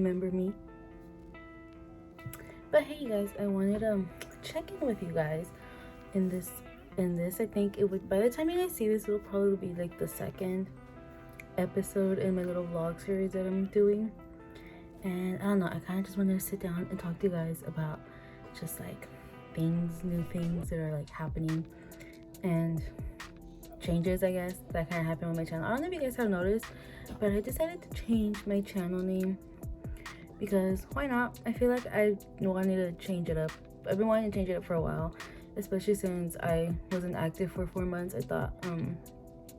remember me. But hey, you guys, I wanted to check in with you guys in this. I think it would, by the time you guys see this, it will probably be like the second episode in my little vlog series that I'm doing. And I don't know, I kind of just wanted to sit down and talk to you guys about just like new things that are like happening and changes, I guess, that kind of happened with my channel. I don't know if you guys have noticed, but I decided to change my channel name because why not? I feel like I wanted to change it up. I've been wanting to change it up for a while, especially since I wasn't active for 4 months. I thought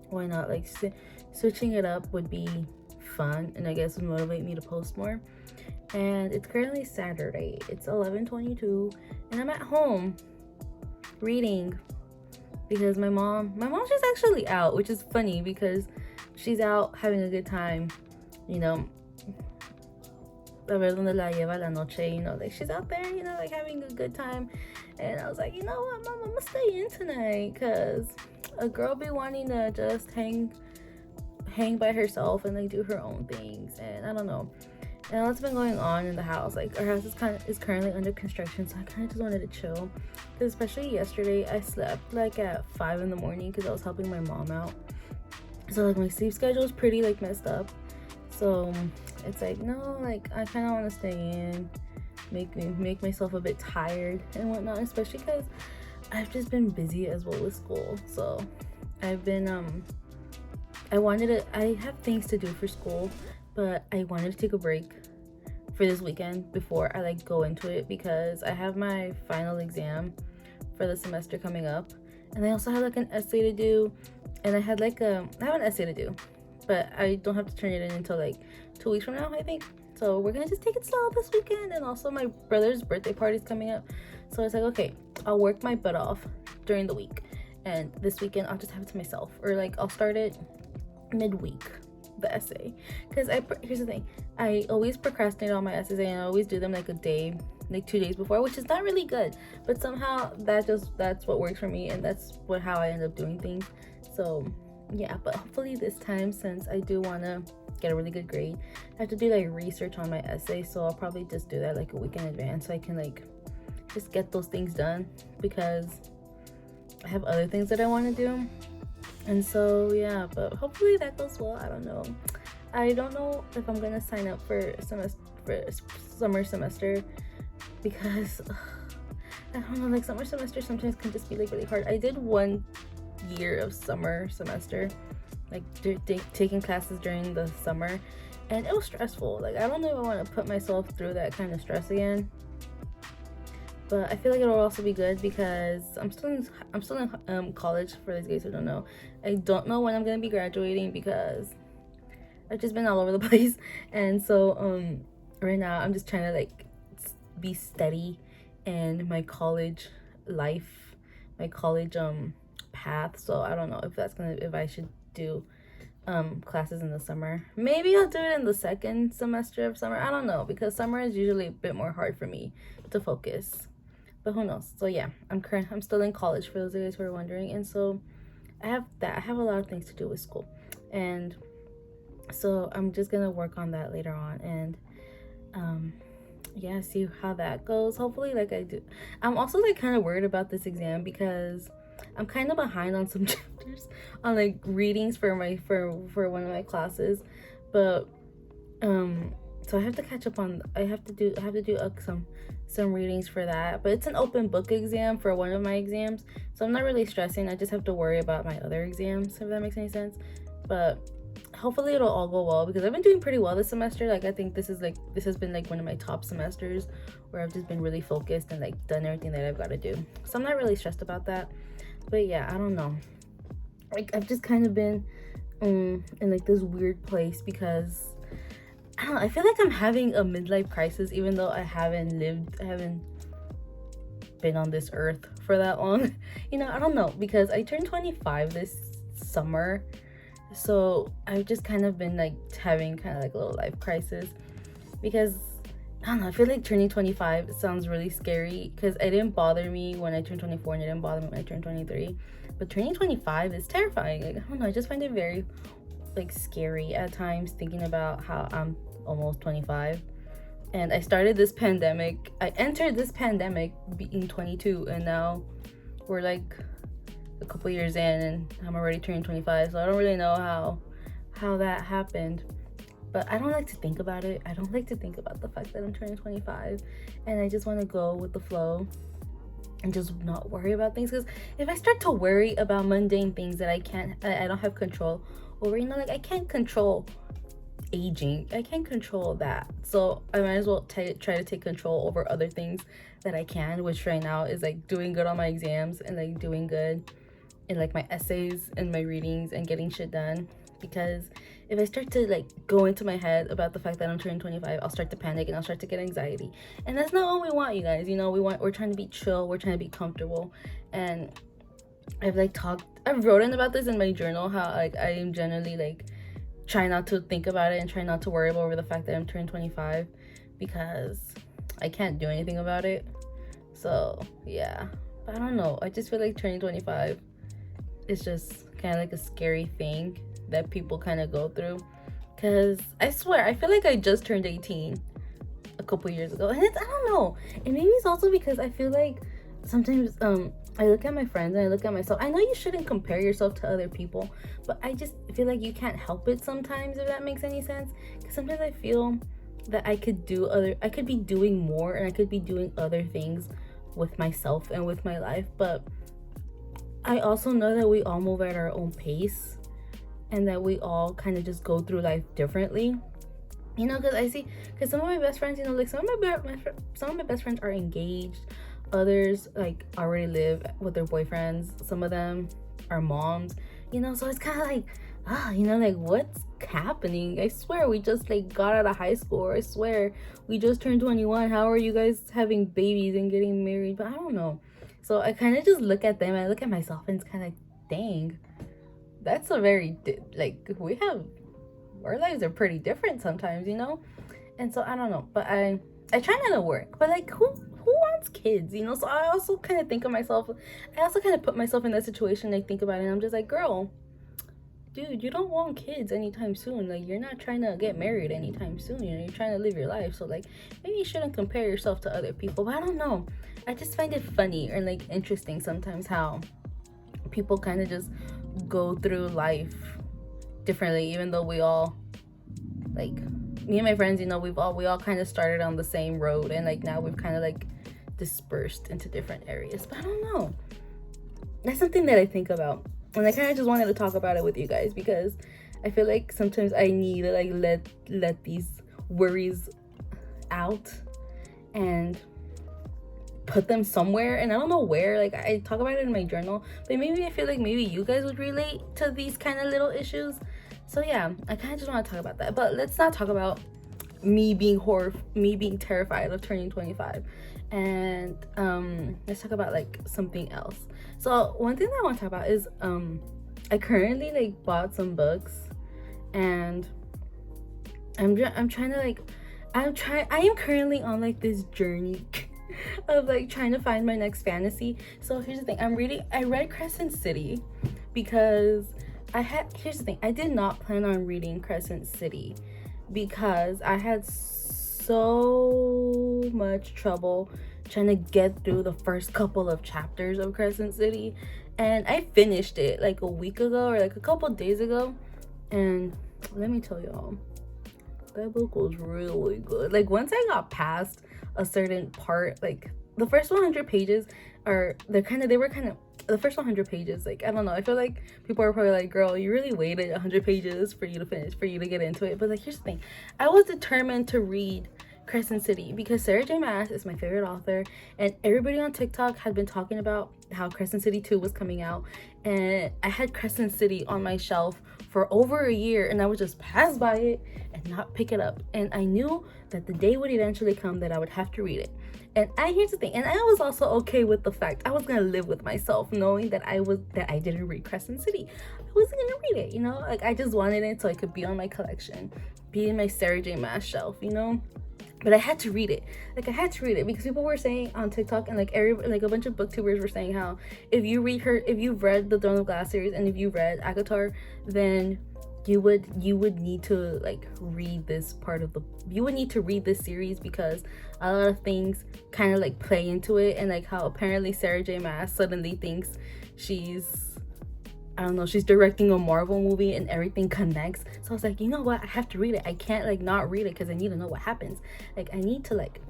why not, like switching it up would be fun and I guess would motivate me to post more. And it's currently Saturday, it's 11:22, and I'm at home reading because my mom's just actually out, which is funny because she's out having a good time, you know, a ver donde la lleva la noche, you know, like she's out there, you know, like having a good time. And I was like, you know what, Mom, I'm gonna stay in tonight because a girl be wanting to just hang by herself and like do her own things, and I don't know. And what's been going on in the house, like our house is currently under construction, so I kind of just wanted to chill. Because especially yesterday, I slept like at 5 in the morning because I was helping my mom out. So like my sleep schedule is pretty like messed up. So it's like, no, like I kind of want to stay in, make myself a bit tired and whatnot, especially because I've just been busy as well with school. So I've been I have things to do for school, but I wanted to take a break for this weekend before I like go into it because I have my final exam for the semester coming up, and I also have like an essay to do, and I have an essay to do, but I don't have to turn it in until like 2 weeks from now, I think. So we're gonna just take it slow this weekend, and also my brother's birthday party's coming up, so it's like, okay, I'll work my butt off during the week, and this weekend I'll just have it to myself, or like I'll start it midweek, the essay, because here's the thing, I always procrastinate on my essays and I always do them like a day, like 2 days before, which is not really good, but somehow that's what works for me, and that's how I end up doing things. So yeah, but hopefully this time, since I do want to get a really good grade, I have to do like research on my essay, so I'll probably just do that like a week in advance so I can like just get those things done, because I have other things that I want to do. And so yeah, but hopefully that goes well. I don't know if I'm gonna sign up for summer semester because I don't know, like summer semester sometimes can just be like really hard. I did 1 year of summer semester, like taking classes during the summer, and it was stressful. Like I don't know if I want to put myself through that kind of stress again. But I feel like it'll also be good because I'm still in college, for those guys who don't know. I don't know when I'm gonna be graduating because I've just been all over the place, and so right now I'm just trying to like be steady in my college life, my college path. So I don't know if I should do classes in the summer. Maybe I'll do it in the second semester of summer. I don't know, because summer is usually a bit more hard for me to focus. But who knows? So yeah, I'm still in college, for those of you guys who are wondering, and so I have a lot of things to do with school, and so I'm just gonna work on that later on, and yeah, see how that goes. Hopefully, like I do. I'm also like kind of worried about this exam because I'm kind of behind on some chapters on like readings for one of my classes, but so I have to catch up on. I have to do some readings for that, but it's an open book exam for one of my exams, so I'm not really stressing. I just have to worry about my other exams, if that makes any sense. But hopefully it'll all go well because I've been doing pretty well this semester. Like I think this has been like one of my top semesters where I've just been really focused and like done everything that I've got to do, so I'm not really stressed about that. But yeah, I don't know, like I've just kind of been in like this weird place because I don't know, I feel like I'm having a midlife crisis, even though I haven't been on this earth for that long. You know, I don't know, because I turned 25 this summer, so I've just kind of been like having kind of like a little life crisis because I don't know, I feel like turning 25 sounds really scary because it didn't bother me when I turned 24 and it didn't bother me when I turned 23, but turning 25 is terrifying. Like, I don't know, I just find it very like scary at times thinking about how I'm almost 25. And I started this pandemic. I entered this pandemic being 22, and now we're like a couple years in, and I'm already turning 25. So I don't really know how that happened. But I don't like to think about it. I don't like to think about the fact that I'm turning 25, and I just want to go with the flow and just not worry about things. Because if I start to worry about mundane things that I don't have control over, like I can't control aging. I can't control that. So I might as well try to take control over other things that I can, which right now is like doing good on my exams and like doing good in like my essays and my readings and getting shit done. Because if I start to like go into my head about the fact that I'm turning 25, I'll start to panic and I'll start to get anxiety. And that's not what we want, you guys. We're trying to be chill, we're trying to be comfortable. And I've written about this in my journal, how like I am generally like try not to think about it and try not to worry over the fact that I'm turning 25, because I can't do anything about it. So yeah, but I don't know, I just feel like turning 25 is just kind of like a scary thing that people kind of go through, because I swear I feel like I just turned 18 a couple years ago. And I don't know, and maybe it's also because I feel like sometimes I look at my friends and I look at myself. I know you shouldn't compare yourself to other people, but I just feel like you can't help it sometimes, if that makes any sense. Because sometimes I feel that I could be doing more, and I could be doing other things with myself and with my life. But I also know that we all move at our own pace, and that we all kind of just go through life differently. Because some of my best friends, like some of my best friends are engaged. Others like already live with their boyfriends. Some of them are moms, so it's kind of like, like what's happening? I swear we just like got out of high school. I swear we just turned 21. How are you guys having babies and getting married? But I don't know. So I kind of just look at them, I look at myself, and it's kind of like, dang, that's a very our lives are pretty different sometimes, And so I don't know, but I try not to work, but like who wants kids, So I also kind of think of myself, I also kind of put myself in that situation. I think about it, and I'm just like, girl, dude, you don't want kids anytime soon. Like, you're not trying to get married anytime soon. You're trying to live your life. So like, maybe you shouldn't compare yourself to other people. But I don't know, I just find it funny or like interesting sometimes how people kind of just go through life differently, even though we all, like me and my friends, we all kind of started on the same road, and like now we've kind of like dispersed into different areas. But I don't know, that's something that I think about, and I kind of just wanted to talk about it with you guys, because I feel like sometimes I need to like let these worries out and put them somewhere, and I don't know where. Like, I talk about it in my journal, but maybe I feel like maybe you guys would relate to these kind of little issues. So yeah, I kind of just want to talk about that. But let's not talk about me being terrified of turning 25, and let's talk about like something else. So one thing that I want to talk about is I currently like bought some books, and I am currently on like this journey of like trying to find my next fantasy. So here's the thing, I read Crescent City because here's the thing, I did not plan on reading Crescent City because I had so much trouble trying to get through the first couple of chapters of Crescent City, and I finished it like a week ago or like a couple days ago, and let me tell y'all, that book was really good. Like, once I got past a certain part, like the first 100 pages the first 100 pages, like, I don't know, I feel like people are probably like, girl, you really waited 100 pages for you to get into it. But like, here's the thing, I was determined to read Crescent City because Sarah J Maas is my favorite author, and everybody on TikTok had been talking about how Crescent City 2 was coming out, and I had Crescent City on my shelf for over a year, and I would just pass by it and not pick it up. And I knew that the day would eventually come that I would have to read it. And here's the thing, and I was also okay with the fact I was gonna live with myself knowing that I didn't read Crescent City. I wasn't gonna read it, like, I just wanted it so it could be on my collection, be in my Sarah J Maas shelf, But I had to read it. Like, I had to read it because people were saying on TikTok, and like a bunch of booktubers were saying how if you've read the Throne of Glass series and if you read ACOTAR, then you would need to like read this part of the you would need to read this series, because a lot of things kind of like play into it, and like how apparently Sarah J Maas suddenly thinks she's, I don't know, she's directing a Marvel movie and everything connects. So I was like, you know what, I have to read it. I can't like not read it because I need to know what happens. Like I need to like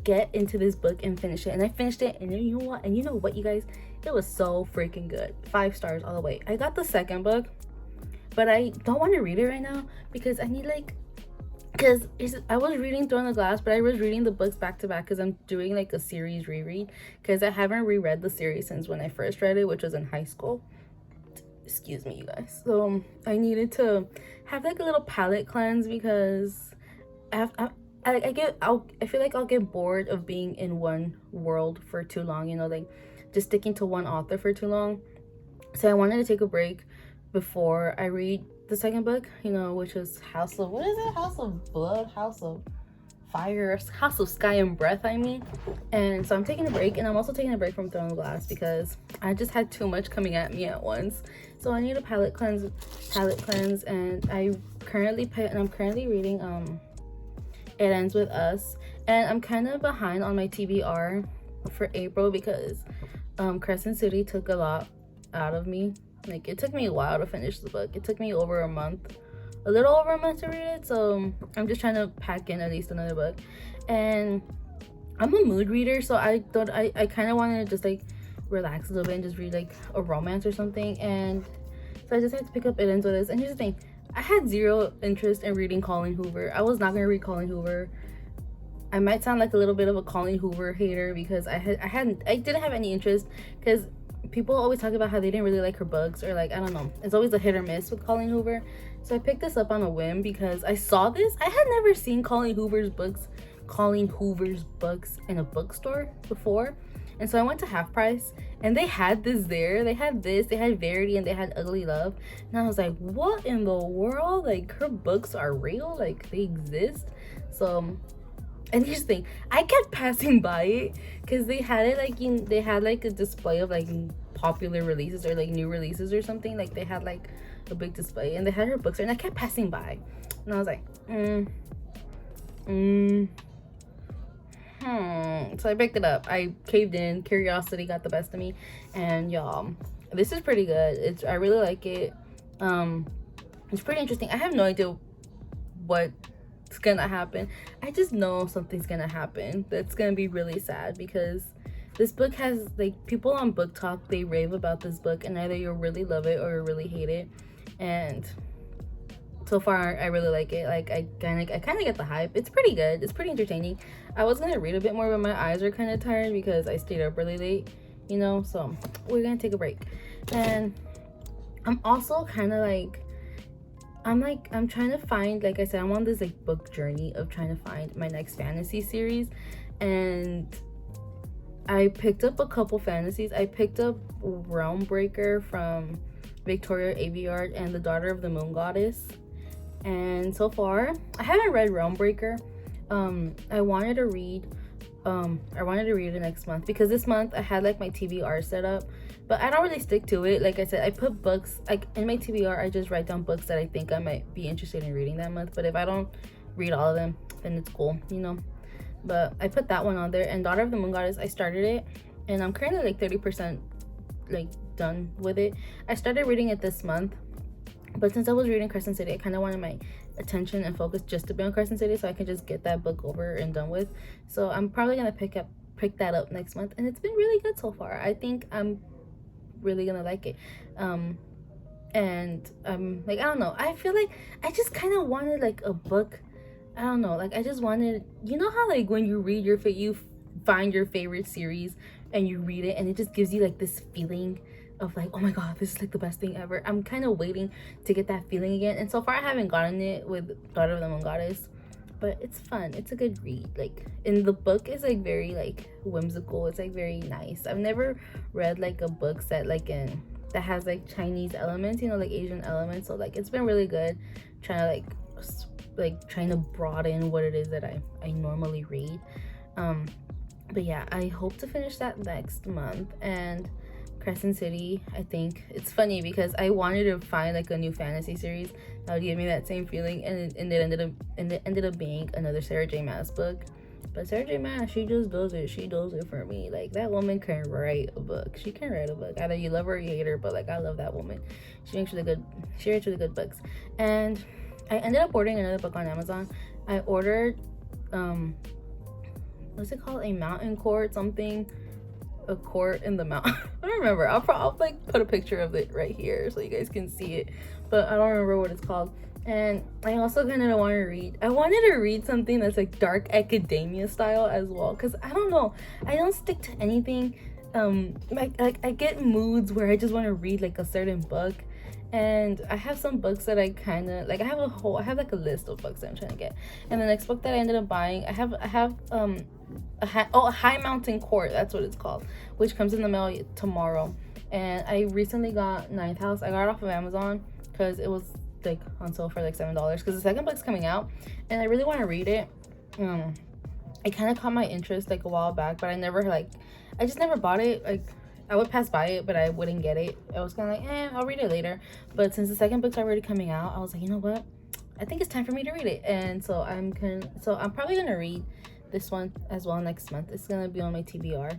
get into this book and finish it. And I finished it, and you know what you guys, it was so freaking good. 5 stars all the way. I got the second book, but I don't want to read it right now because I need like, because I was reading Throne of Glass, but I was reading the books back to back because I'm doing like a series reread, because I haven't reread the series since when I first read it, which was in high school. Excuse me, you guys. So I needed to have like a little palette cleanse, because I feel like I'll get bored of being in one world for too long, you know, like just sticking to one author for too long. So I wanted to take a break before I read the second book, you know, which is House of, what is it? House of Blood, House of Fire, House of Sky and Breath, I mean. And so I'm taking a break, and I'm also taking a break from Throne of Glass because I just had too much coming at me at once. So I need a palette cleanse, and I'm currently reading It Ends With Us, and I'm kind of behind on my TBR for April because Crescent City took a lot out of me. Like it took me a while to finish the book. It took me over a month, a little over a month to read it. So I'm just trying to pack in at least another book. And I'm a mood reader, so I thought I kind of wanted to just like relax a little bit and just read like a romance or something. And so I just had to pick up It Ends With Us. And here's the thing, I had zero interest in reading Colleen Hoover. I was not gonna read Colleen Hoover. I might sound like a little bit of a Colleen Hoover hater because I didn't have any interest, because people always talk about how they didn't really like her books, or like, I don't know, it's always a hit or miss with Colleen Hoover. So I picked this up on a whim because I saw this. I had never seen Colleen Hoover's books in a bookstore before. And so I went to Half Price, and they had this there. They had Verity, and they had Ugly Love. And I was like, what in the world? Like, her books are real? Like, they exist? So, and here's the thing, I kept passing by it because they had it like they had like a display of like popular releases or like new releases or something. Like they had like a big display, and they had her books there, and I kept passing by, and I was like, So I picked it up. I caved in. Curiosity got the best of me, and y'all, this is pretty good. I really like it. It's pretty interesting. I have no idea what's gonna happen. I just know something's gonna happen that's gonna be really sad, because this book has like, people on Book Talk, they rave about this book, and either you really love it or you really hate it. And so far I really like it. Like I kind of get the hype. It's pretty good. It's pretty entertaining. I was gonna read a bit more, but my eyes are kind of tired because I stayed up really late, you know. So we're gonna take a break. And I'm also kind of like, I'm trying to find, like I said, I'm on this like book journey of trying to find my next fantasy series. And I picked up a couple fantasies. I picked up Realm Breaker from Victoria Aveyard and The Daughter of the Moon Goddess. And so far, I haven't read Realm Breaker. I wanted to read it next month, because this month I had like my TBR set up, but I don't really stick to it. Like I said, I put books like in my TBR. I just write down books that I think I might be interested in reading that month. But if I don't read all of them, then it's cool, you know. But I put that one on there. And Daughter of the Moon Goddess, I started it, and I'm currently like 30% like done with it. I started reading it this month, but since I was reading Crescent City, I kind of wanted my attention and focus just to be on Crescent City, so I can just get that book over and done with. So I'm probably gonna pick that up next month, and it's been really good so far. I think I'm really gonna like it. And like, I don't know, I feel like I just kind of wanted like a book. I don't know, like I just wanted, you know how like when you read you find your favorite series and you read it, and it just gives you like this feeling of like, oh my god, this is like the best thing ever. I'm kind of waiting to get that feeling again, and so far I haven't gotten it with Daughter of the Moon Goddess, but it's fun. It's a good read. Like, and the book is like very like whimsical. It's like very nice. I've never read like a book set like that has like Chinese elements, you know, like Asian elements. So like it's been really good trying to trying to broaden what it is that I normally read. But yeah, I hope to finish that next month. And Crescent City. I think it's funny because I wanted to find like a new fantasy series that would give me that same feeling, and it ended up being another Sarah J Maas book. But Sarah J Maas, she just does it. She does it for me. Like, that woman can write a book. She can write a book. Either you love her or you hate her, but like, I love that woman. She makes really good. She writes really good books. And I ended up ordering another book on Amazon. I ordered what's it called? A mountain court something. A court in the mountain. I don't remember. I'll like put a picture of it right here so you guys can see it. But I don't remember what it's called. And I also kind of want to read. I wanted to read something that's like dark academia style as well, because I don't know. I don't stick to anything. Like I get moods where I just want to read like a certain book, and I have some books that I kind of like. I have like a list of books that I'm trying to get. And the next book that I ended up buying, I have a High Mountain Court, that's what it's called, which comes in the mail tomorrow. And I recently got Ninth House. I got it off of Amazon because it was like on sale for like $7, because the second book's coming out and I really want to read it. It kind of caught my interest like a while back, but I just never bought it. Like, I would pass by it, but I wouldn't get it. I was kind of like, I'll read it later. But since the second book's already coming out, I was like, you know what, I think it's time for me to read it. And so I'm probably gonna read this one as well next month. It's gonna be on my TBR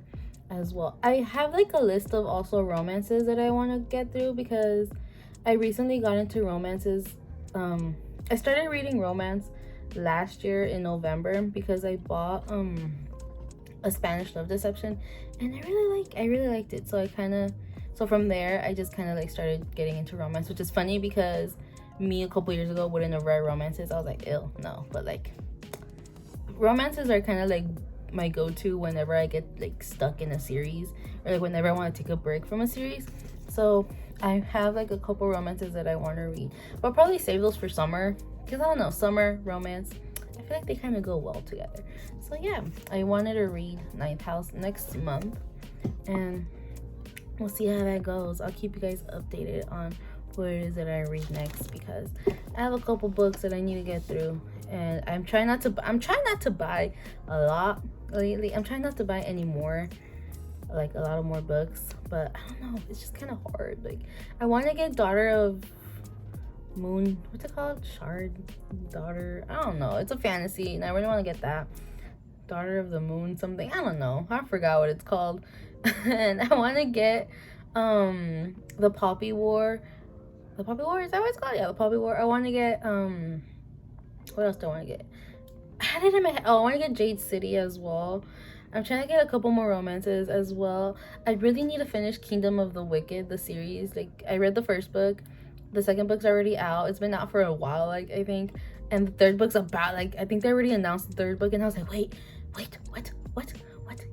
as well. I have like a list of also romances that I want to get through, because I recently got into romances. I started reading romance last year in November because I bought a Spanish Love Deception, and I really liked it. So from there I just kind of like started getting into romance, which is funny because me a couple years ago wouldn't have read romances. I was like, ew, no. But like, romances are kind of like my go-to whenever I get like stuck in a series, or like whenever I want to take a break from a series. So I have like a couple romances that I want to read, but I'll probably save those for summer, because I don't know, summer romance, I feel like they kind of go well together. So yeah, I wanted to read Ninth House next month, and we'll see how that goes. I'll keep you guys updated on what it is that I read next, because I have a couple books that I need to get through, and I'm trying not to buy a lot lately. I'm trying not to buy any more, like a lot of more books, but I don't know, it's just kind of hard. Like, I want to get Daughter of Moon, what's it called, Shard Daughter, I don't know, it's a fantasy and I really want to get that, Daughter of the Moon something, I don't know, I forgot what it's called. And I want to get the Poppy War, is that what it's called? Yeah, the Poppy War. I want to get what else do I want to get? I had it in my head. Oh, I want to get Jade City as well. I'm trying to get a couple more romances as well. I really need to finish Kingdom of the Wicked, the series. Like, I read the first book. The second book's already out. It's been out for a while, like, I think. And the third book's about, like, I think they already announced the third book. And I was like, wait, what?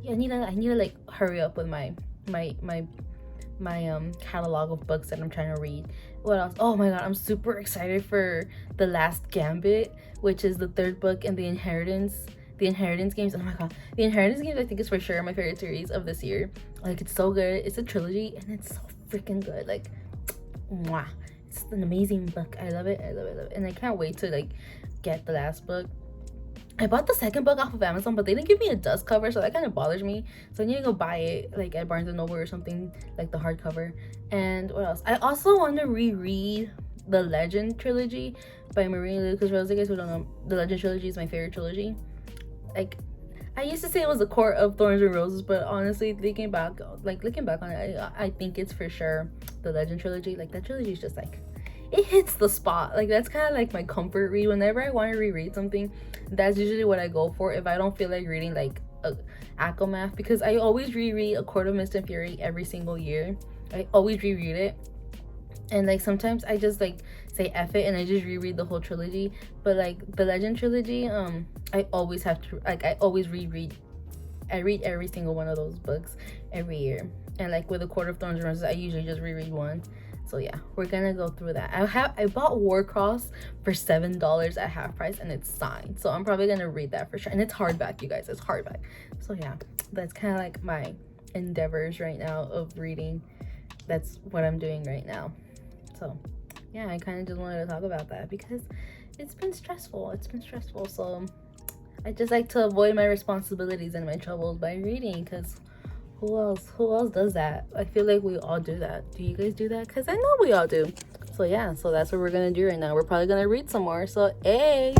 Yeah, I need to like hurry up with my catalog of books that I'm trying to read. What else? Oh my god, I'm super excited for The Last Gambit, which is the third book in the Inheritance games. Oh my god, the Inheritance games I think is for sure my favorite series of this year. Like, it's so good. It's a trilogy and it's so freaking good. Like, mwah. It's an amazing book. I love it. And I can't wait to like get the last book. I bought the second book off of Amazon, but they didn't give me a dust cover, so that kind of bothers me. So I need to go buy it like at Barnes & Noble or something, like the hardcover. And what else? I also want to reread the Legend trilogy by Marie Lucas Rose. You guys who don't know, the Legend trilogy is my favorite trilogy. Like, I used to say it was a Court of Thorns and Roses, but honestly, looking back on it, I think it's for sure the Legend trilogy. Like, that trilogy is just like, it hits the spot. Like, that's kind of like my comfort read. Whenever I want to reread something, that's usually what I go for if I don't feel like reading like a Akamath, because I always reread A Court of Mist and Fury every single year. I always reread it, and like sometimes I just like say F it and I just reread the whole trilogy. But like the Legend trilogy, I always have to, like, I always reread. I read every single one of those books every year. And like with A Court of Thorns and Roses, I usually just reread one. So yeah, we're gonna go through that. I bought Warcross for $7 at half price, and it's signed, so I'm probably gonna read that for sure. And it's hardback, you guys, it's hardback. So yeah, that's kind of like my endeavors right now of reading. That's what I'm doing right now. So yeah, I kind of just wanted to talk about that because it's been stressful. So I just like to avoid my responsibilities and my troubles by reading, because Who else does that? I feel like we all do that. Do you guys do that? Because I know we all do. So yeah, so that's what we're gonna do right now. We're probably gonna read some more. So hey.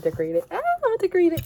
Decorate it. I want to decorate it.